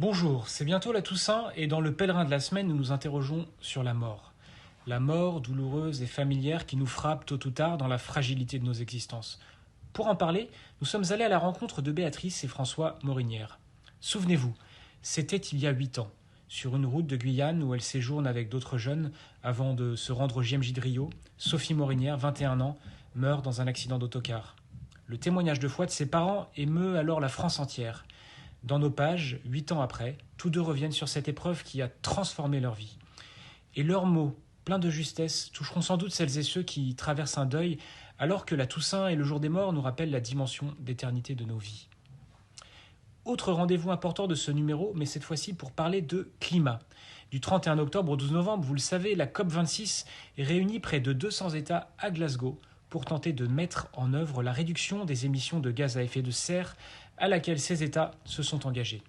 Bonjour, c'est bientôt la Toussaint et dans le pèlerin de la semaine, nous nous interrogeons sur la mort. La mort douloureuse et familière qui nous frappe tôt ou tard dans la fragilité de nos existences. Pour en parler, nous sommes allés à la rencontre de Béatrice et François Morinière. Souvenez-vous, c'était il y a 8 ans, sur une route de Guyane où elle séjourne avec d'autres jeunes avant de se rendre au JMJ de Rio, Sophie Morinière, 21 ans, meurt dans un accident d'autocar. Le témoignage de foi de ses parents émeut alors la France entière. Dans nos pages, 8 ans après, tous deux reviennent sur cette épreuve qui a transformé leur vie. Et leurs mots, pleins de justesse, toucheront sans doute celles et ceux qui traversent un deuil, alors que la Toussaint et le jour des morts nous rappellent la dimension d'éternité de nos vies. Autre rendez-vous important de ce numéro, mais cette fois-ci pour parler de climat. Du 31 octobre au 12 novembre, vous le savez, la COP26 réunit près de 200 États à Glasgow pour tenter de mettre en œuvre la réduction des émissions de gaz à effet de serre à laquelle ces États se sont engagés.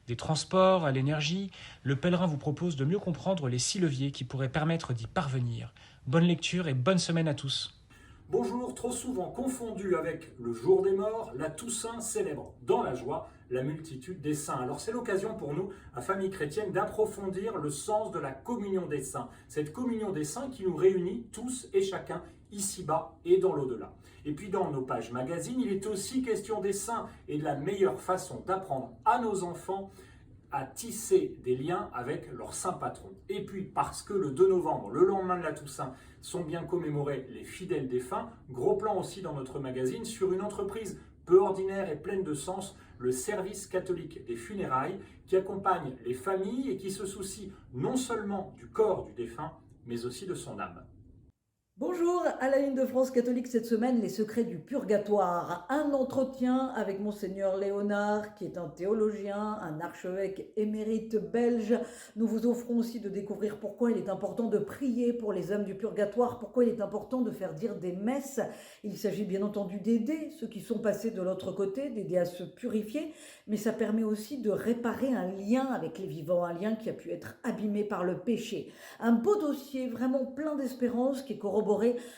Des transports à l'énergie, le pèlerin vous propose de mieux comprendre les 6 leviers qui pourraient permettre d'y parvenir. Bonne lecture et bonne semaine à tous. Bonjour, trop souvent confondu avec le jour des morts, la Toussaint célèbre dans la joie la multitude des saints. Alors c'est l'occasion pour nous, à Famille Chrétienne, d'approfondir le sens de la communion des saints. Cette communion des saints qui nous réunit tous et chacun ici-bas et dans l'au-delà. Et puis dans nos pages magazines, il est aussi question des saints et de la meilleure façon d'apprendre à nos enfants à tisser des liens avec leur saint patron. Et puis, parce que le 2 novembre, le lendemain de la Toussaint, sont bien commémorés les fidèles défunts, gros plan aussi dans notre magazine sur une entreprise peu ordinaire et pleine de sens, le service catholique des funérailles, qui accompagne les familles et qui se soucie non seulement du corps du défunt, mais aussi de son âme. Bonjour, à la une de France catholique cette semaine, les secrets du purgatoire. Un entretien avec Monseigneur Léonard, qui est un théologien, un archevêque émérite belge. Nous vous offrons aussi de découvrir pourquoi il est important de prier pour les âmes du purgatoire, pourquoi il est important de faire dire des messes. Il s'agit bien entendu d'aider ceux qui sont passés de l'autre côté, d'aider à se purifier, mais ça permet aussi de réparer un lien avec les vivants, un lien qui a pu être abîmé par le péché. Un beau dossier vraiment plein d'espérance qui est corroboré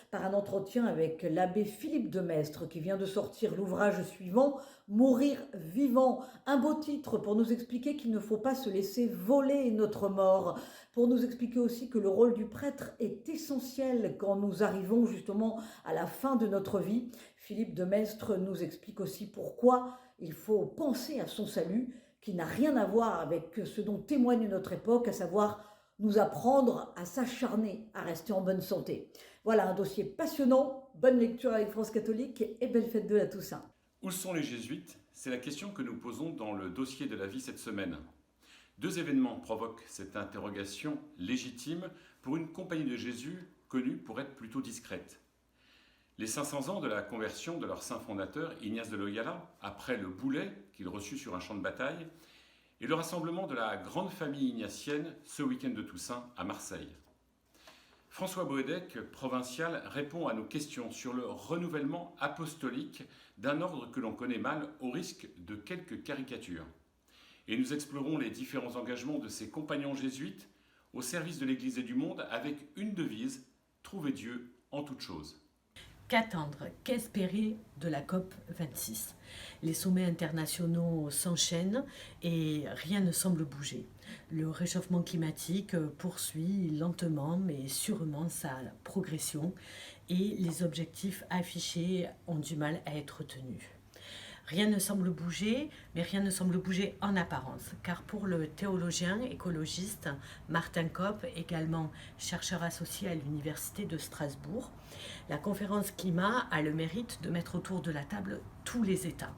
par un entretien avec l'abbé Philippe de Maistre qui vient de sortir l'ouvrage suivant, Mourir vivant. Un beau titre pour nous expliquer qu'il ne faut pas se laisser voler notre mort, pour nous expliquer aussi que le rôle du prêtre est essentiel quand nous arrivons justement à la fin de notre vie. Philippe de Maistre nous explique aussi pourquoi il faut penser à son salut, qui n'a rien à voir avec ce dont témoigne notre époque, à savoir nous apprendre à s'acharner, à rester en bonne santé. Voilà un dossier passionnant, bonne lecture avec France catholique et belle fête de la Toussaint. Où sont les jésuites? C'est la question que nous posons dans le dossier de la vie cette semaine. 2 événements provoquent cette interrogation légitime pour une compagnie de Jésus connue pour être plutôt discrète. Les 500 ans de la conversion de leur saint fondateur, Ignace de Loyola, après le boulet qu'il reçut sur un champ de bataille, et le rassemblement de la grande famille ignatienne ce week-end de Toussaint à Marseille. François Bredec, provincial, répond à nos questions sur le renouvellement apostolique d'un ordre que l'on connaît mal au risque de quelques caricatures. Et nous explorons les différents engagements de ces compagnons jésuites au service de l'Église et du monde avec une devise, trouver Dieu en toutes choses. Qu'attendre, qu'espérer de la COP26? Les sommets internationaux s'enchaînent et rien ne semble bouger. Le réchauffement climatique poursuit lentement mais sûrement sa progression et les objectifs affichés ont du mal à être tenus. Rien ne semble bouger, mais rien ne semble bouger en apparence, car pour le théologien écologiste Martin Kopp, également chercheur associé à l'Université de Strasbourg, la conférence climat a le mérite de mettre autour de la table tous les États,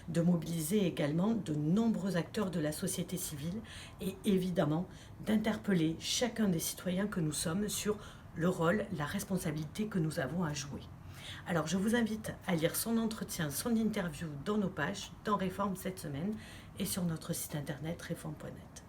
de mobiliser également de nombreux acteurs de la société civile et évidemment d'interpeller chacun des citoyens que nous sommes sur le rôle, la responsabilité que nous avons à jouer. Alors je vous invite à lire son entretien, son interview dans nos pages, dans Réforme cette semaine et sur notre site internet réforme.net.